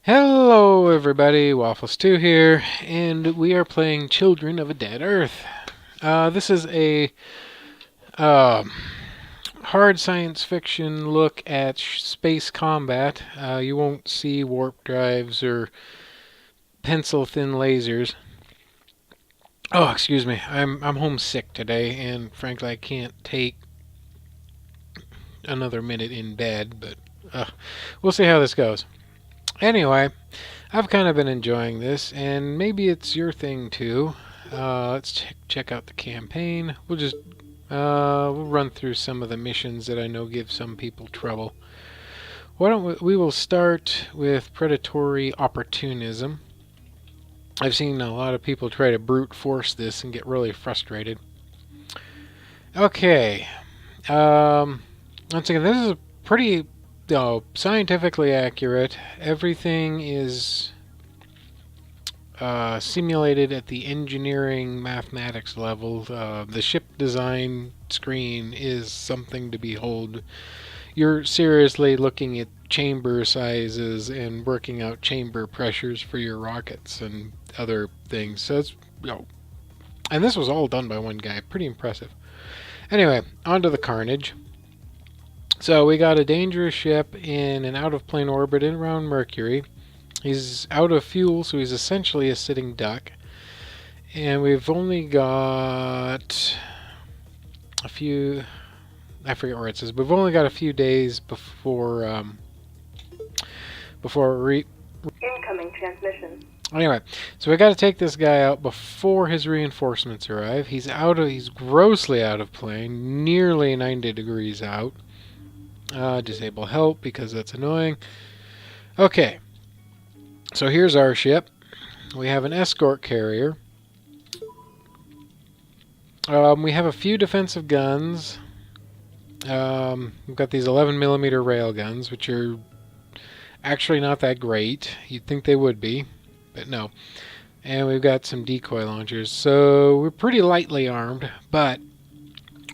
Hello everybody, Waffles2 here, and we are playing Children of a Dead Earth. This is a um hard science fiction look at space combat. You won't see warp drives or pencil-thin lasers. Oh, excuse me, I'm homesick today, and frankly I can't take another minute in bed, but we'll see how this goes. Anyway, I've kind of been enjoying this, and maybe it's your thing too. Let's check out the campaign. We'll run through some of the missions that I know give some people trouble. Why don't we will start with Predatory Opportunism. I've seen a lot of people try to brute force this and get really frustrated. Okay. Once again, this is pretty scientifically accurate. Everything is simulated at the engineering mathematics level. The ship design screen is something to behold. You're seriously looking at chamber sizes and working out chamber pressures for your rockets and other things. So it's, and this was all done by one guy. Pretty impressive. Anyway, on to the carnage. So we got a dangerous ship in an out-of-plane orbit around Mercury. He's out of fuel, so he's essentially a sitting duck. And we've only got a few... I forget where it says. We've only got a few days before... Incoming transmission. Anyway, so we got to take this guy out before his reinforcements arrive. He's grossly out of plane, nearly 90 degrees out. Disable help because that's annoying. Okay. So here's our ship. We have an escort carrier. We have a few defensive guns. We've got these 11mm rail guns, which are actually not that great. You'd think they would be, but no. And we've got some decoy launchers. So we're pretty lightly armed, but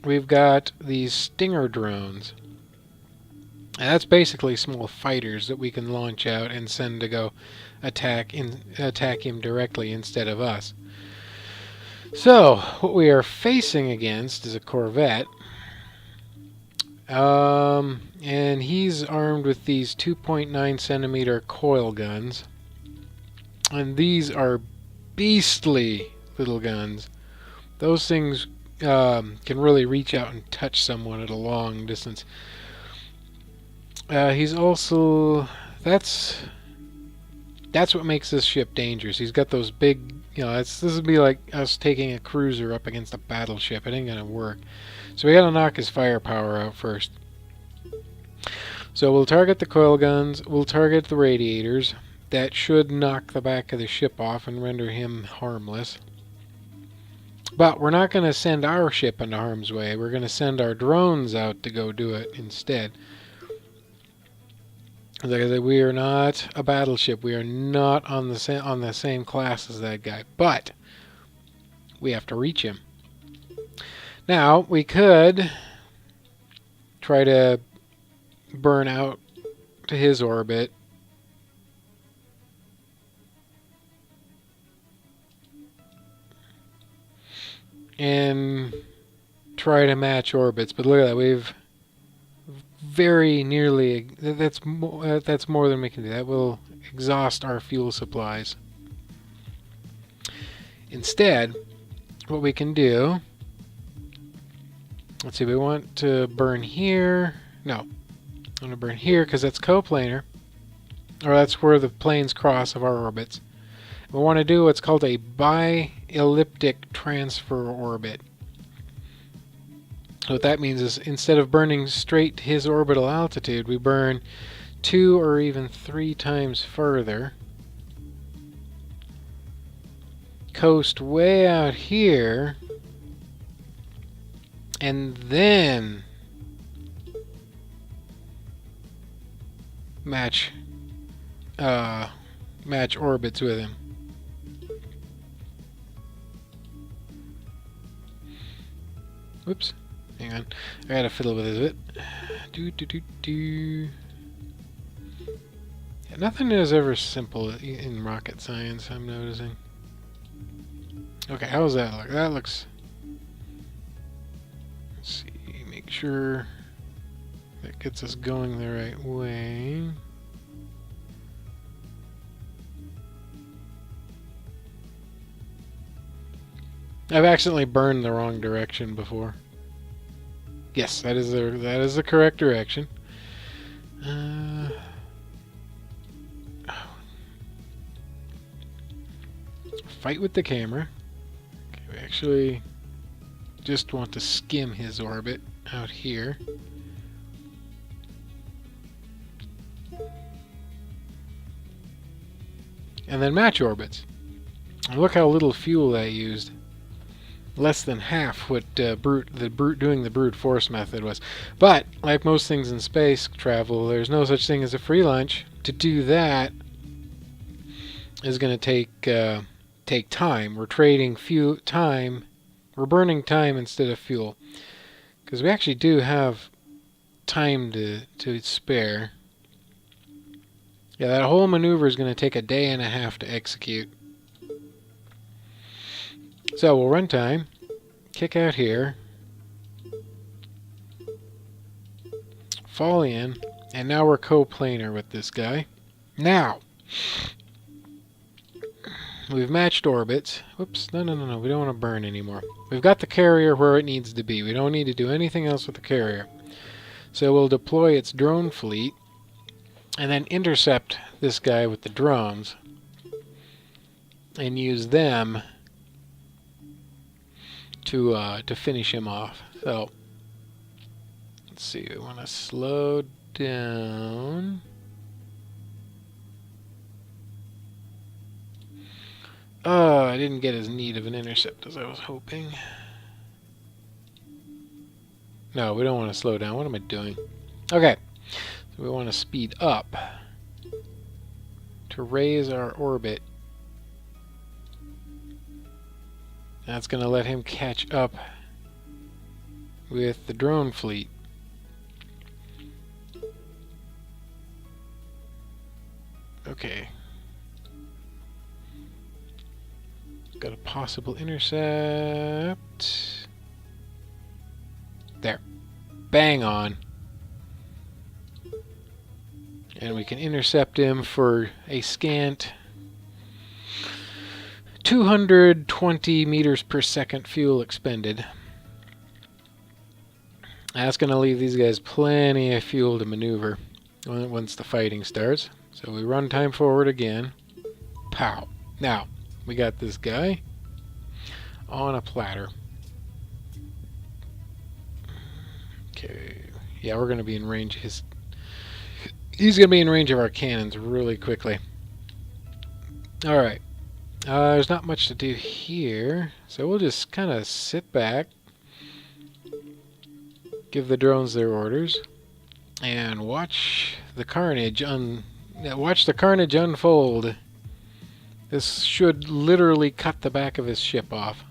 we've got these Stinger drones. And that's basically small fighters that we can launch out and send to go attack him directly instead of us. So, what we are facing against is a Corvette. And he's armed with these 2.9 centimeter coil guns. And these are beastly little guns. Those things can really reach out and touch someone at a long distance. He's also... That's what makes this ship dangerous. He's got those big... this would be like us taking a cruiser up against a battleship. It ain't gonna work. So we gotta knock his firepower out first. So we'll target the coil guns. We'll target the radiators. That should knock the back of the ship off and render him harmless. But we're not gonna send our ship into harm's way. We're gonna send our drones out to go do it instead. Like I said, we are not a battleship. We are not on the same class as that guy. But we have to reach him. Now, we could try to burn out to his orbit. And try to match orbits. But look at that. We've very nearly... That's more than we can do. That will exhaust our fuel supplies. Instead, what we can do... Let's see, we want to burn here. No. I want to burn here because that's coplanar. Or that's where the planes cross of our orbits. We want to do what's called a bi-elliptic transfer orbit. What that means is instead of burning straight to his orbital altitude, we burn 2 or even 3 times further. Coast way out here. And then match orbits with him. Whoops. Hang on. I gotta fiddle with this a bit. Nothing is ever simple in rocket science, I'm noticing. Okay, how's that look? That looks... Let's see, make sure that gets us going the right way. I've accidentally burned the wrong direction before. Yes, that is the correct direction. Fight with the camera. Okay, we actually just want to skim his orbit out here. And then match orbits. And look how little fuel I used. Less than half what doing the brute force method was. But like most things in space travel, there's no such thing as a free lunch. To do that is going to take time. We're trading time. We're burning time instead of fuel, because we actually do have time to spare. Yeah, that whole maneuver is going to take a day and a half to execute. So we'll run time, kick out here, fall in, and now we're coplanar with this guy. Now, we've matched orbits. Whoops, no, we don't want to burn anymore. We've got the carrier where it needs to be. We don't need to do anything else with the carrier. So we'll deploy its drone fleet, and then intercept this guy with the drones, and use them to finish him off. So let's see, we want to slow down. Oh, I didn't get as neat of an intercept as I was hoping. No, we don't want to slow down. What am I doing? Okay, so we want to speed up to raise our orbit. That's going to let him catch up with the drone fleet. Okay. Got a possible intercept. There. Bang on. And we can intercept him for a scant 220 meters per second fuel expended. That's going to leave these guys plenty of fuel to maneuver once the fighting starts. So we run time forward again. Pow. Now, we got this guy on a platter. Okay. Yeah, we're going to be in range of his... He's going to be in range of our cannons really quickly. Alright. There's not much to do here, so we'll just kind of sit back, give the drones their orders, and watch the carnage unfold. This should literally cut the back of his ship off.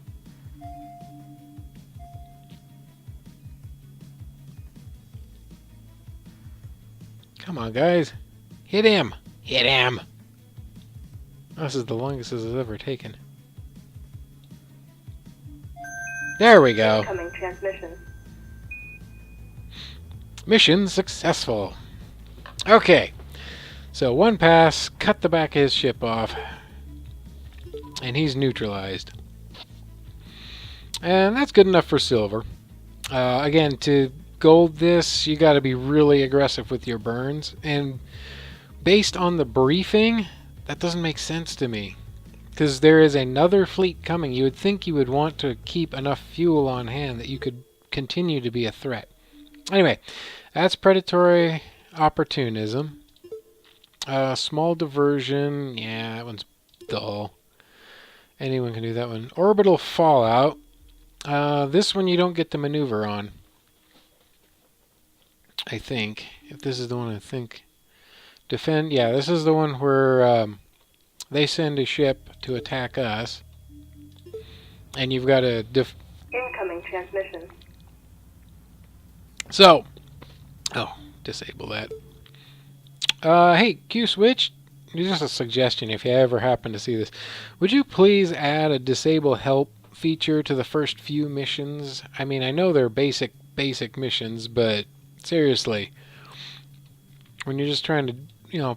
Come on, guys. Hit him! Hit him! This is the longest this has ever taken. There we go. Incoming transmission. Mission successful. Okay. So one pass, cut the back of his ship off, and he's neutralized. And that's good enough for silver. Again, to gold this, you got to be really aggressive with your burns. And based on the briefing, that doesn't make sense to me, because there is another fleet coming. You would think you would want to keep enough fuel on hand that you could continue to be a threat. Anyway, that's Predatory Opportunism. Small diversion. Yeah, that one's dull. Anyone can do that one. Orbital Fallout. This one you don't get to maneuver on, I think. If this is the one I think... Defend, yeah, this is the one where they send a ship to attack us, and you've got to Incoming transmission. So, disable that. Hey, Qswitched, just a suggestion if you ever happen to see this. Would you please add a disable help feature to the first few missions? I mean, I know they're basic missions, but seriously, when you're just trying to,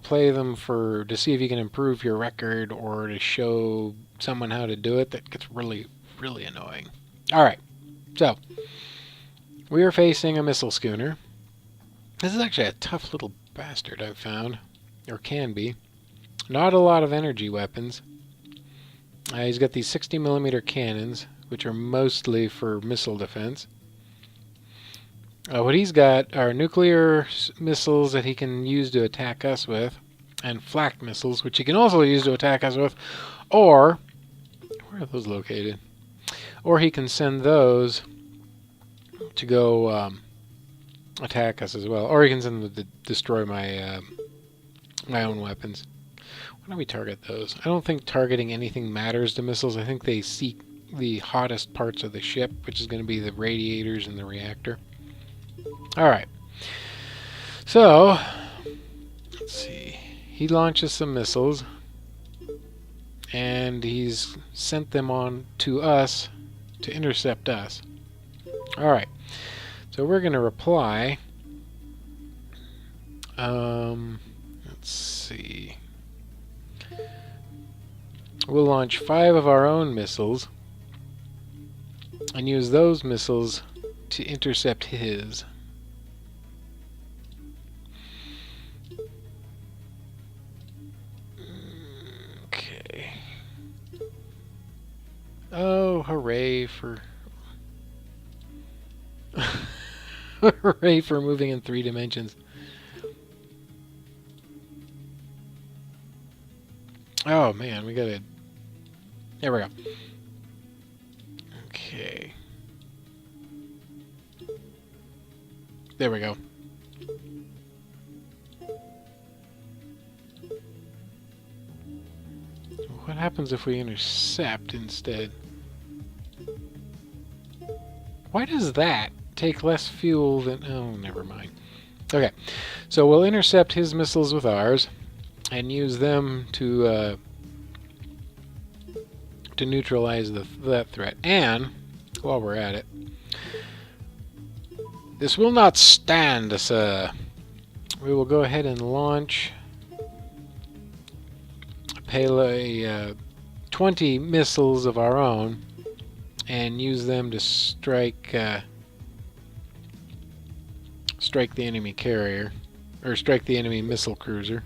play them to see if you can improve your record or to show someone how to do it, that gets really, really annoying. All right, so we are facing a missile schooner. This is actually a tough little bastard I've found, or can be. Not a lot of energy weapons. He's got these 60mm cannons, which are mostly for missile defense. What he's got are nuclear missiles that he can use to attack us with, and flak missiles, which he can also use to attack us with, or, where are those located? Or he can send those to go attack us as well, or he can send them to destroy my my own weapons. Why don't we target those? I don't think targeting anything matters to missiles. I think they seek the hottest parts of the ship, which is going to be the radiators and the reactor. Alright. So, let's see. He launches some missiles, and he's sent them on to us to intercept us. Alright. So we're going to reply. Let's see. We'll launch 5 of our own missiles and use those missiles to intercept his. Okay. Oh, hooray for hooray for moving in 3 dimensions. Oh man, we gotta. There we go. Okay. There we go. What happens if we intercept instead? Why does that take less fuel than... Oh, never mind. Okay, so we'll intercept his missiles with ours and use them to neutralize that threat. And, while we're at it, this will not stand, sir. We will go ahead and launch a 20 missiles of our own and use them to strike the enemy carrier, or strike the enemy missile cruiser.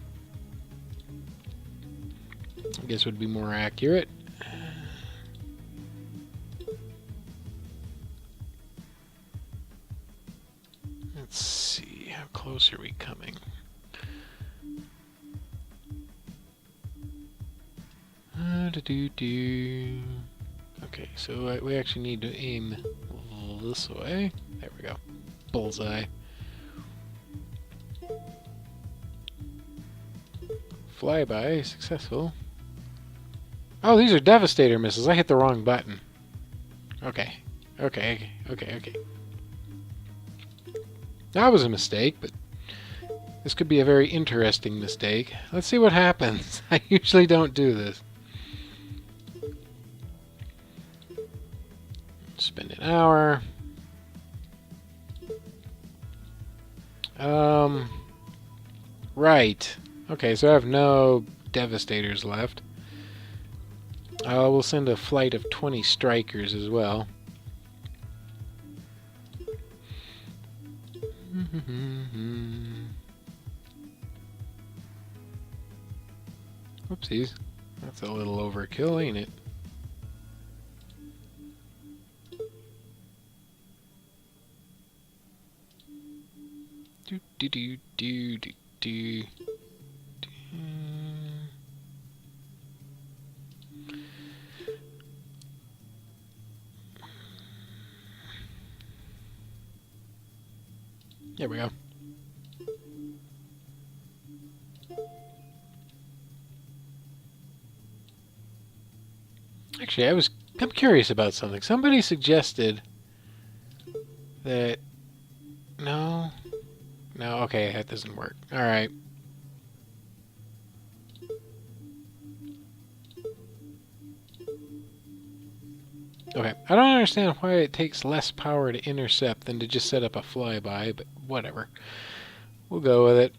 I guess would be more accurate. Let's see, how close are we coming? Okay, so we actually need to aim this way. There we go. Bullseye. Flyby, successful. Oh, these are Devastator missiles. I hit the wrong button. Okay. Okay. That was a mistake, but this could be a very interesting mistake. Let's see what happens. I usually don't do this. Spend an hour. Right. Okay, so I have no Devastators left. We'll send a flight of 20 Strikers as well. Whoopsies. That's a little overkill, ain't it? Do. There we go. Actually, I'm curious about something. Somebody suggested that... No, okay, that doesn't work. Alright. Okay, I don't understand why it takes less power to intercept than to just set up a flyby, but whatever. We'll go with it.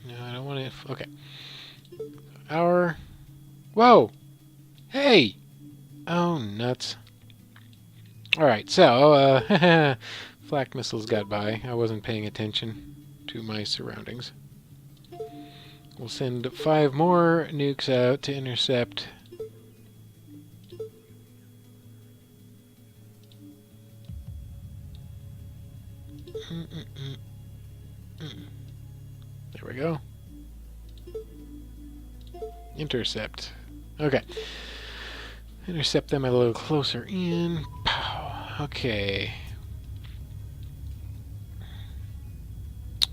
No, I don't want to... Okay. Our... Whoa! Hey! Oh, nuts. Alright, so, flak missiles got by. I wasn't paying attention to my surroundings. We'll send 5 more nukes out to intercept. There we go. Intercept. Okay. Intercept them a little closer in. Pow. Okay.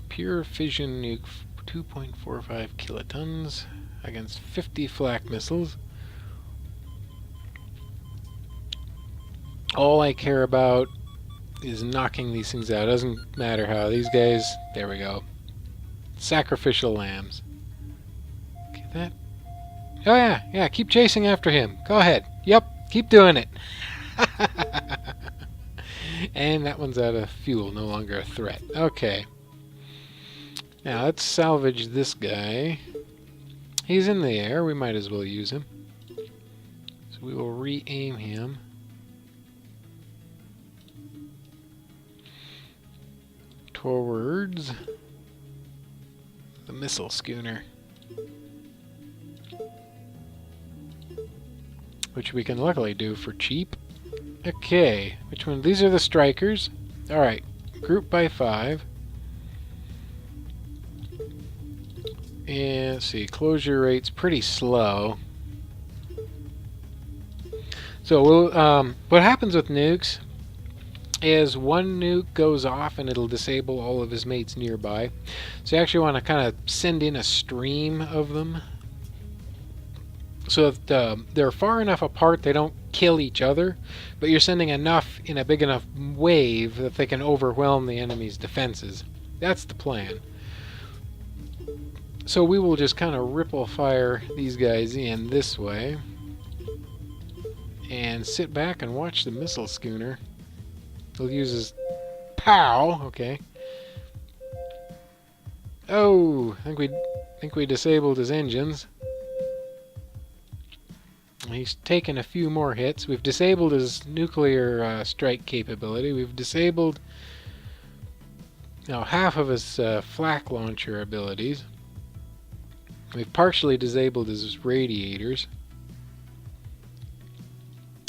Pure fission nuke, 2.45 kilotons against 50 flak missiles. All I care about is knocking these things out. Doesn't matter how. These guys, there we go. Sacrificial lambs. Okay, that. Oh yeah, keep chasing after him. Go ahead. Yep, keep doing it. And that one's out of fuel, no longer a threat. Okay. Now let's salvage this guy. He's in the air, we might as well use him. So we will re-aim him. Towards the missile schooner. Which we can luckily do for cheap. Okay, which one? These are the strikers. Alright, group by 5. And let's see, closure rate's pretty slow. So we'll, what happens with nukes is one nuke goes off and it'll disable all of his mates nearby. So you actually want to kind of send in a stream of them. So if they're far enough apart they don't kill each other, but you're sending enough in a big enough wave that they can overwhelm the enemy's defenses. That's the plan. So we will just kind of ripple fire these guys in this way. And sit back and watch the missile schooner. He'll use his POW, okay. Oh, I think we disabled his engines. He's taken a few more hits. We've disabled his nuclear strike capability. We've disabled half of his flak launcher abilities. We've partially disabled his radiators.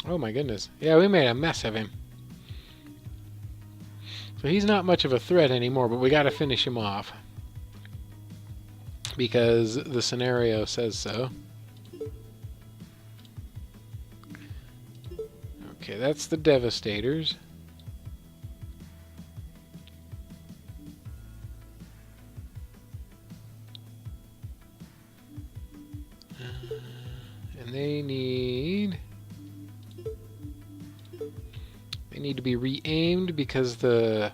Oh my goodness. Yeah, we made a mess of him. So he's not much of a threat anymore, but we gotta finish him off. Because the scenario says so. Okay, that's the Devastators. And they need to be re-aimed because our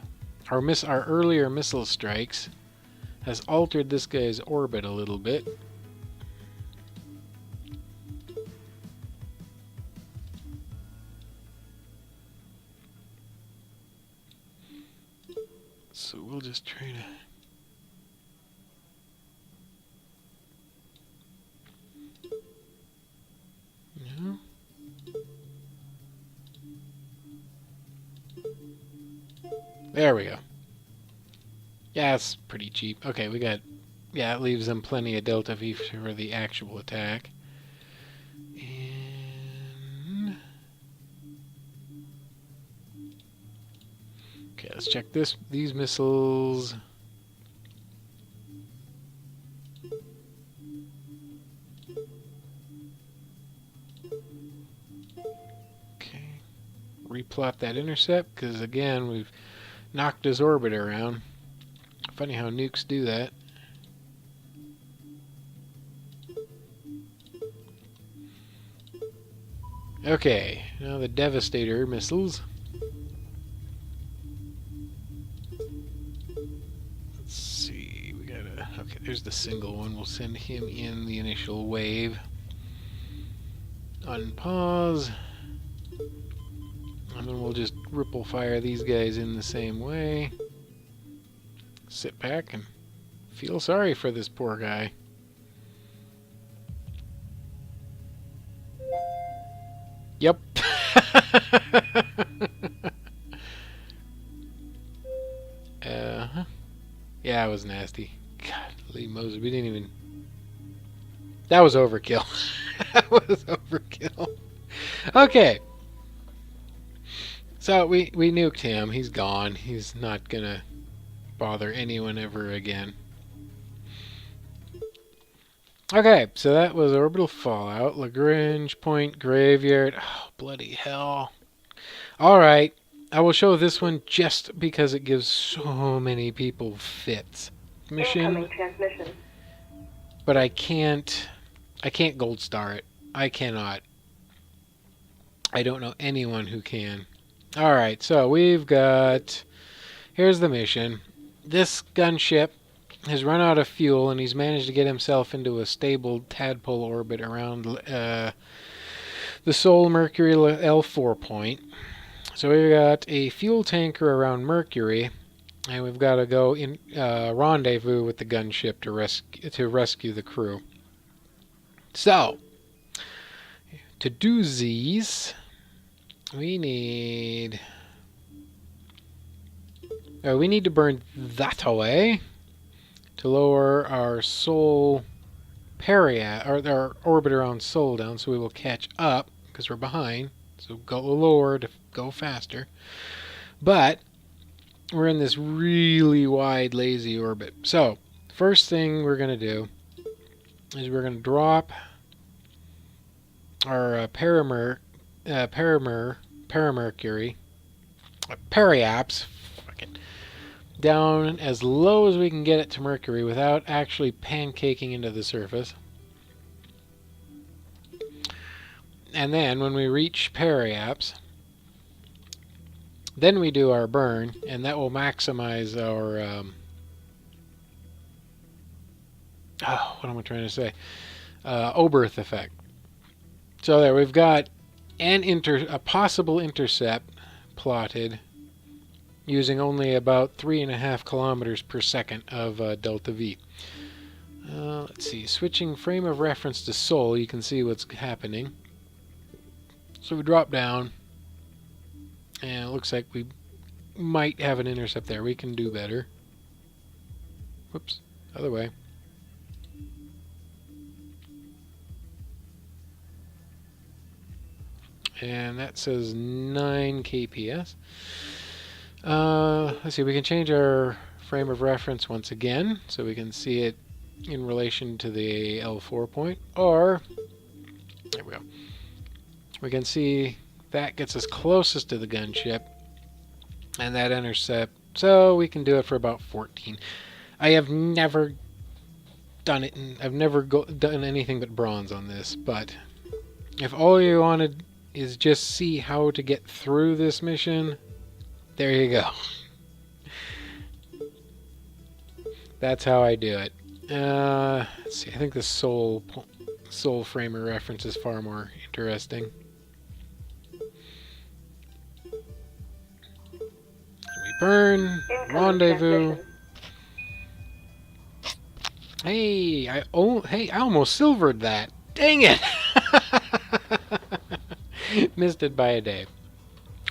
earlier missile strikes has altered this guy's orbit a little bit. So we'll just try to... No. There we go. Yeah, it's pretty cheap. Okay, we got... Yeah, it leaves them plenty of Delta V for the actual attack. And... Okay, let's check these missiles. Okay. Replot that intercept, because again, we've knocked his orbit around. Funny how nukes do that. Okay, now the Devastator missiles. Let's see, we gotta... Okay, there's the single one. We'll send him in the initial wave. Unpause. And then we'll just ripple fire these guys in the same way. Sit back and feel sorry for this poor guy. Yep. Yeah, it was nasty. God, Lee Moses, we didn't even... That was overkill. That was overkill. Okay. So we nuked him. He's gone. He's not gonna bother anyone ever again. Okay, so that was Orbital Fallout. Lagrange Point Graveyard. Oh, bloody hell. Alright. I will show this one just because it gives so many people fits. Mission. Transmission. But I can't gold star it. I cannot. I don't know anyone who can. Alright, so we've got... Here's the mission. This gunship has run out of fuel and he's managed to get himself into a stable tadpole orbit around the Sol Mercury L4 point. So we've got a fuel tanker around Mercury, and we've got to go in rendezvous with the gunship to rescue the crew. So, to do these, we need to burn that away to lower our Sol or our orbit around Sol down, so we will catch up because we're behind. So go lower to go faster. But we're in this really wide, lazy orbit. So first thing we're going to do is we're going to drop our Periaps, down as low as we can get it to Mercury without actually pancaking into the surface. And then when we reach Periaps, then we do our burn, and that will maximize our what am I trying to say? Oberth effect. So there, we've got a possible intercept plotted using only about 3.5 kilometers per second of delta V. Let's see, switching frame of reference to Sol, you can see what's happening. So we drop down, and it looks like we might have an intercept there. We can do better. Whoops, other way. And that says 9 kps. Let's see, we can change our frame of reference once again, so we can see it in relation to the L4 point, or, there we go. We can see that gets us closest to the gunship, and that intercept, so we can do it for about 14. I have never done it, and I've never done anything but bronze on this, but if all you wanted is just see how to get through this mission, there you go. That's how I do it. Let's see, I think the Sol frame of reference is far more interesting. Burn, rendezvous. Hey, I almost silvered that. Dang it! Missed it by a day.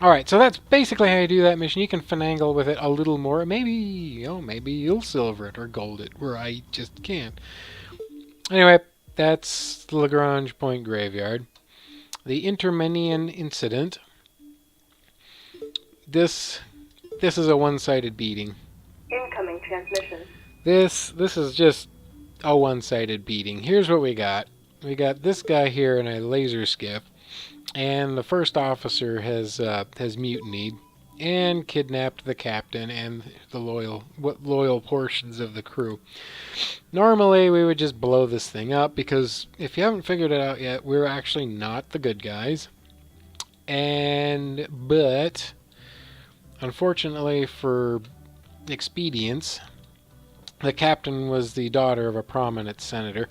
Alright, so that's basically how you do that mission. You can finagle with it a little more. Maybe you'll silver it or gold it, where I just can't. Anyway, that's the Lagrange Point Graveyard. The Interamnian Incident. This is a one-sided beating. Incoming transmission. This is just a one-sided beating. Here's what we got. We got this guy here in a laser skiff, and the first officer has mutinied and kidnapped the captain and the loyal portions of the crew. Normally, we would just blow this thing up, because if you haven't figured it out yet, we're actually not the good guys. But unfortunately for expedience, the captain was the daughter of a prominent senator,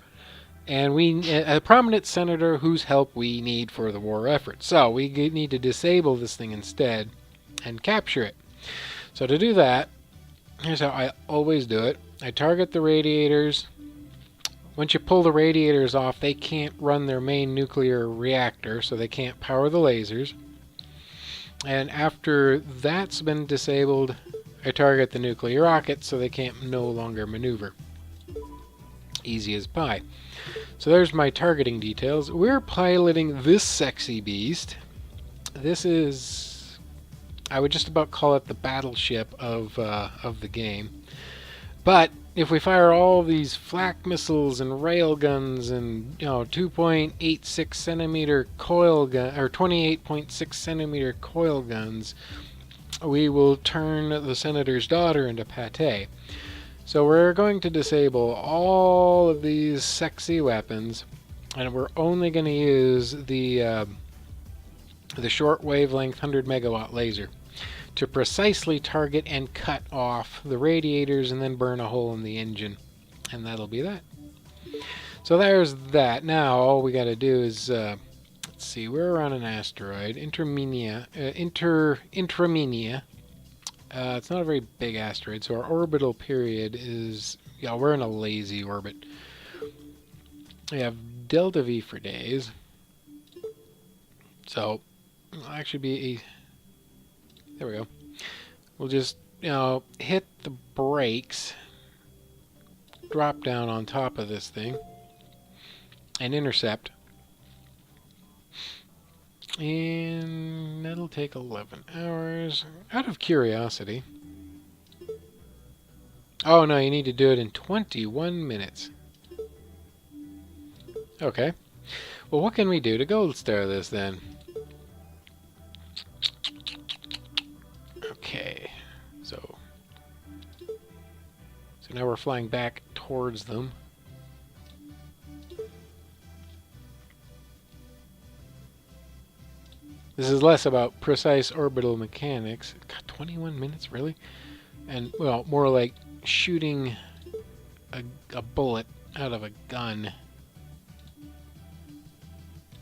and a prominent senator whose help we need for the war effort. So we need to disable this thing instead and capture it. So to do that, here's how I always do it. I target the radiators. Once you pull the radiators off, they can't run their main nuclear reactor, so they can't power the lasers. And after that's been disabled, I target the nuclear rockets so they can't no longer maneuver. Easy as pie. So there's my targeting details. We're piloting this sexy beast. This is, I would just about call it the battleship of the game. But if we fire all these flak missiles and rail guns and 2.86 centimeter coil gun or 28.6 centimeter coil guns, we will turn the senator's daughter into pate. So we're going to disable all of these sexy weapons, and we're only going to use the short wavelength 100 megawatt laser to precisely target and cut off the radiators and then burn a hole in the engine. And that'll be that. So there's that. Now all we got to do is, let's see, we're on an asteroid, Interamnian. It's not a very big asteroid, so our orbital period is, we're in a lazy orbit. We have delta V for days. So it'll actually be there we go. We'll just, hit the brakes, drop down on top of this thing, and intercept. And that'll take 11 hours. Out of curiosity. Oh, no, you need to do it in 21 minutes. Okay. Well, what can we do to gold star this, then? Okay. So now we're flying back towards them. This is less about precise orbital mechanics. God, 21 minutes, really? And, well, more like shooting a bullet out of a gun.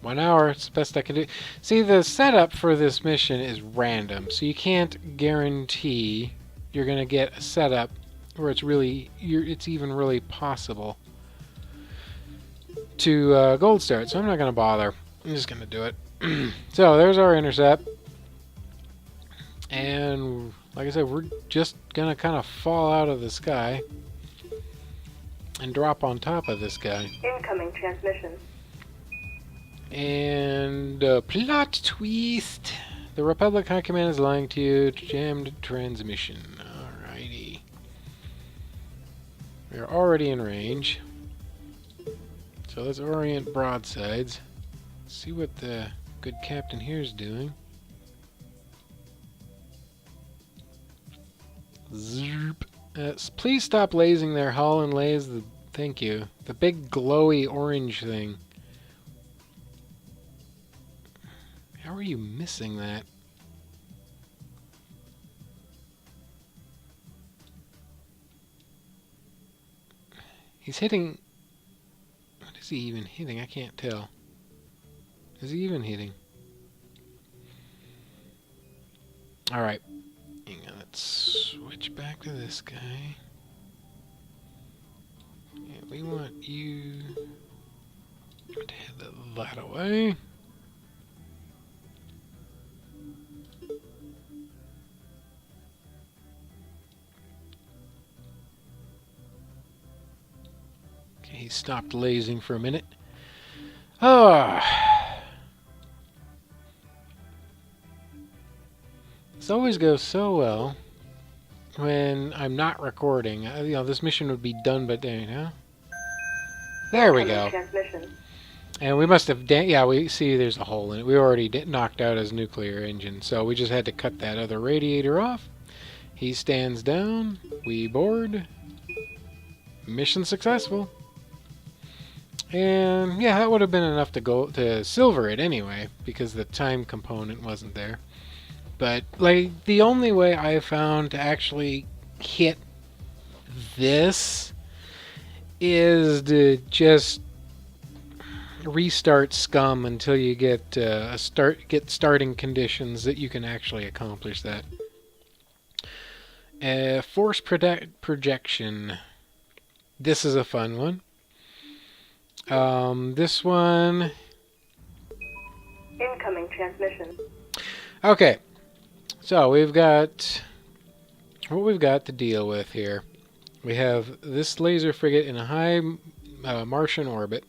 1 hour, it's the best I can do. See, the setup for this mission is random, so you can't guarantee you're going to get a setup where it's even really possible to gold star it. So I'm not going to bother. I'm just going to do it. So there's our intercept, and like I said, we're just gonna kind of fall out of the sky and drop on top of this guy. Incoming transmission. And plot twist: the Republic High Command is lying to you. Jammed transmission. Alrighty, we're already in range, so let's orient broadsides. See what the good captain here's doing. Zerp. Please stop lasing their hull and laze the... Thank you. The big glowy orange thing. How are you missing that? He's hitting... What is he even hitting? I can't tell. Is he even hitting? Alright. Hang on, let's switch back to this guy. Yeah, we want you to head that away. Okay, he stopped lasing for a minute. This always goes so well when I'm not recording. This mission would be done by day, huh? There we go. And we must have... we see there's a hole in it. We already knocked out his nuclear engine, so we just had to cut that other radiator off. He stands down. We board. Mission successful. And, yeah, that would have been enough to silver it anyway, because the time component wasn't there. But, like, the only way I found to actually hit this is to just restart scum until you get starting conditions that you can actually accomplish that. Force projection. This is a fun one. This one. Incoming transmission. Okay, so we've got what we've got to deal with here. We have this laser frigate in a high Martian orbit,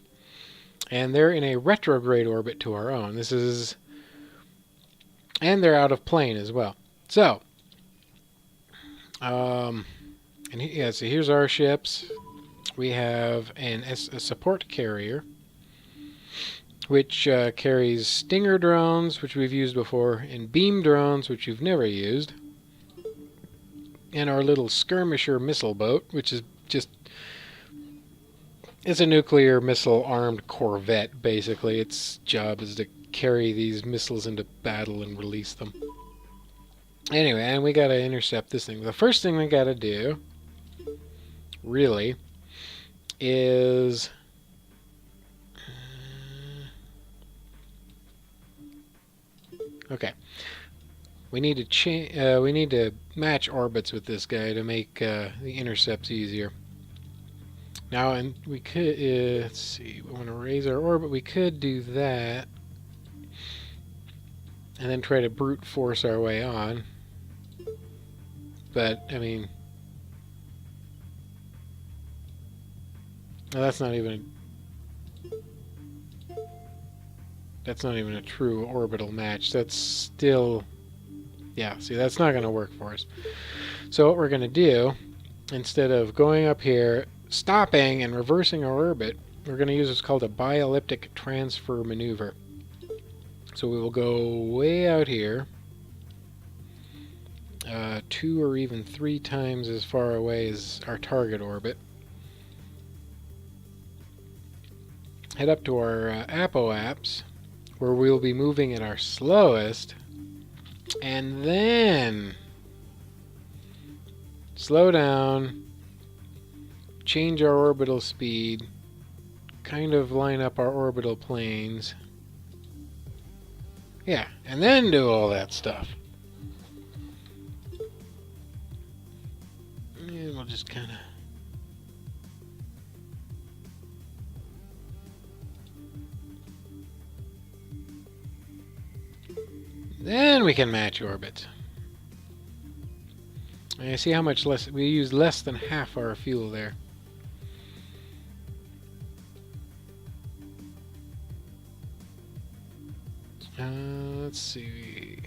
and they're in a retrograde orbit to our own. And they're out of plane as well. So, so here's our ships. We have a support carrier, which carries Stinger drones, which we've used before, and beam drones, which we've never used. And our little skirmisher missile boat, which is it's a nuclear missile armed corvette, basically. Its job is to carry these missiles into battle and release them. Anyway, and we gotta intercept this thing. The first thing we gotta do, really, is okay. We need to match orbits with this guy to make the intercepts easier. Now, and we could let's see. We want to raise our orbit. We could do that, and then try to brute force our way on. But I mean, that's not even a true orbital match. That's still. Yeah, see, that's not going to work for us. So what we're going to do, instead of going up here, stopping and reversing our orbit, we're going to use what's called a bielliptic transfer maneuver. So we will go way out here, 2 or even 3 times as far away as our target orbit. Head up to our apoaps, where we'll be moving at our slowest, and then slow down, change our orbital speed, kind of line up our orbital planes. Yeah, and then do all that stuff. And we'll just kind of... Then we can match orbits. And you see how much less... We use less than half our fuel there. Let's see...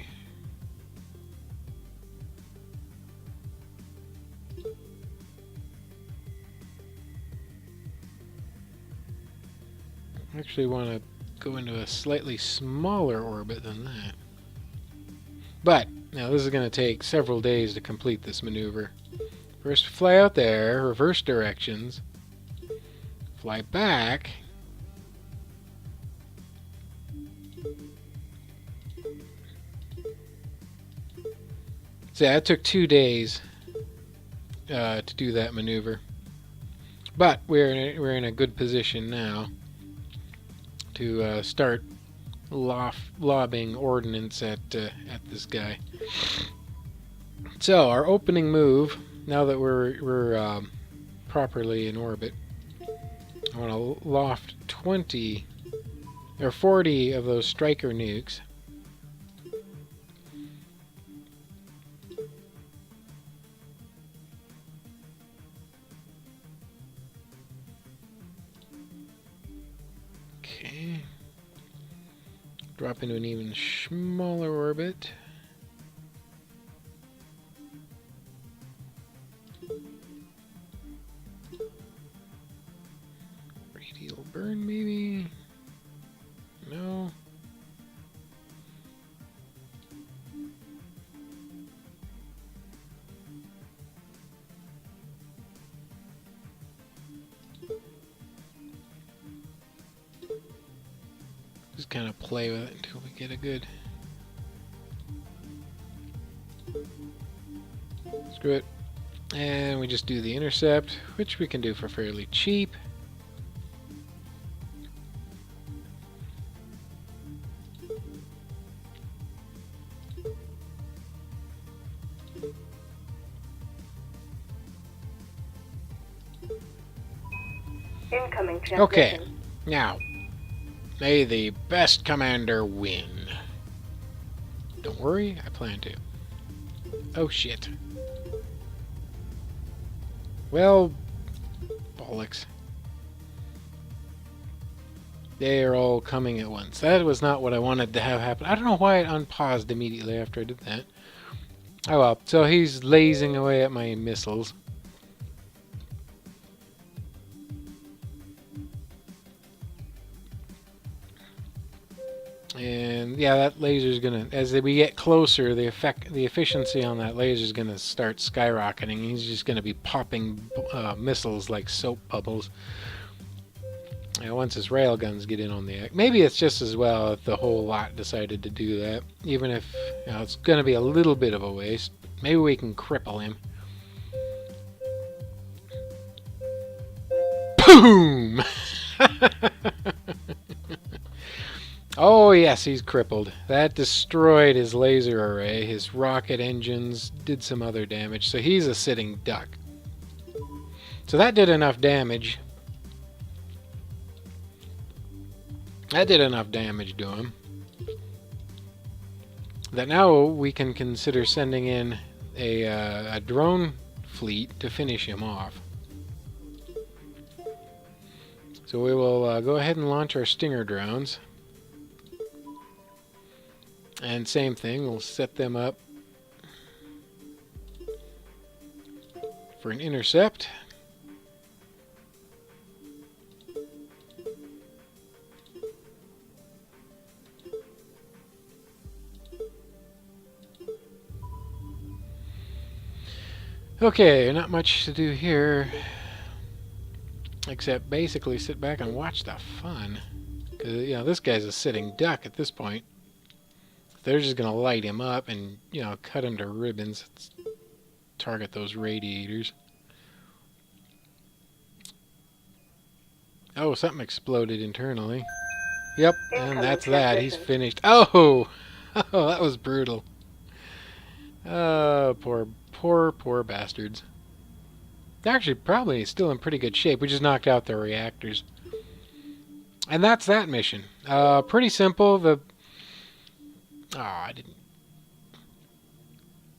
I actually want to go into a slightly smaller orbit than that. But, now this is going to take several days to complete this maneuver. First, fly out there, reverse directions, fly back, so that took 2 days to do that maneuver. But we're in a good position now to start lobbing ordnance at this guy. So our opening move, now that we're properly in orbit, I want to loft 20 or 40 of those striker nukes. Okay. Drop into an even smaller orbit. Radial burn, maybe? No. Just kind of play with it until we get a good... Screw it. And we just do the intercept, which we can do for fairly cheap. Incoming transmission. Okay, now, may the best commander win. Don't worry, I plan to. Oh shit. Well, bollocks. They are all coming at once. That was not what I wanted to have happen. I don't know why it unpaused immediately after I did that. Oh well, so he's lasing away at my missiles. And yeah, that laser's gonna, as we get closer, the efficiency on that laser is gonna start skyrocketing. He's just gonna be popping missiles like soap bubbles. Once his railguns get in on the act. Maybe it's just as well if the whole lot decided to do that. Even if it's gonna be a little bit of a waste. Maybe we can cripple him. Boom! Oh yes, he's crippled. That destroyed his laser array. His rocket engines did some other damage. So he's a sitting duck. So that did enough damage. That did enough damage to him. That now we can consider sending in a drone fleet to finish him off. So we will go ahead and launch our Stinger drones. And same thing, we'll set them up for an intercept. Okay, not much to do here, except basically sit back and watch the fun. Because, you know, this guy's a sitting duck at this point. They're just going to light him up and, you know, cut him to ribbons. Let's target those radiators. Oh, something exploded internally. Yep, and that's that. He's finished. Oh! Oh, that was brutal. Oh, poor bastards. They're actually probably still in pretty good shape. We just knocked out their reactors. And that's that mission. Pretty simple. I didn't.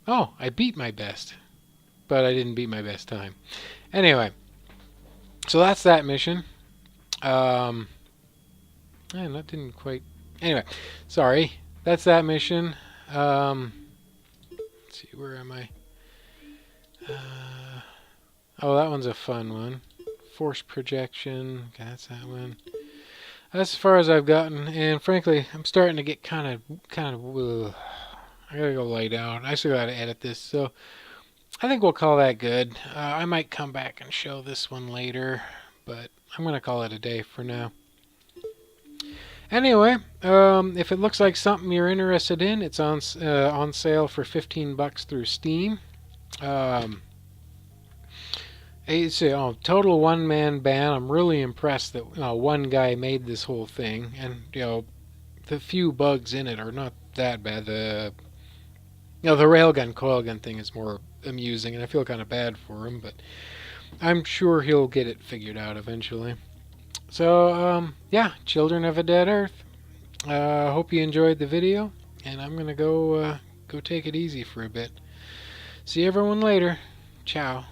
Oh, I beat my best. But I didn't beat my best time. Anyway. So that's that mission. And that didn't quite... Anyway. Sorry. That's that mission. Let's see, where am I? Oh, that one's a fun one. Force projection. Okay, that's that one. That's as far as I've gotten, and frankly, I'm starting to get kind of. I gotta go lay down. I still gotta edit this, so I think we'll call that good. I might come back and show this one later, but I'm gonna call it a day for now. Anyway, if it looks like something you're interested in, it's on sale for $15 through Steam. It's a total one-man band. I'm really impressed that one guy made this whole thing, and the few bugs in it are not that bad. The railgun coilgun thing is more amusing, and I feel kind of bad for him, but I'm sure he'll get it figured out eventually. So yeah, Children of a Dead Earth. Hope you enjoyed the video, and I'm gonna go take it easy for a bit. See everyone later. Ciao.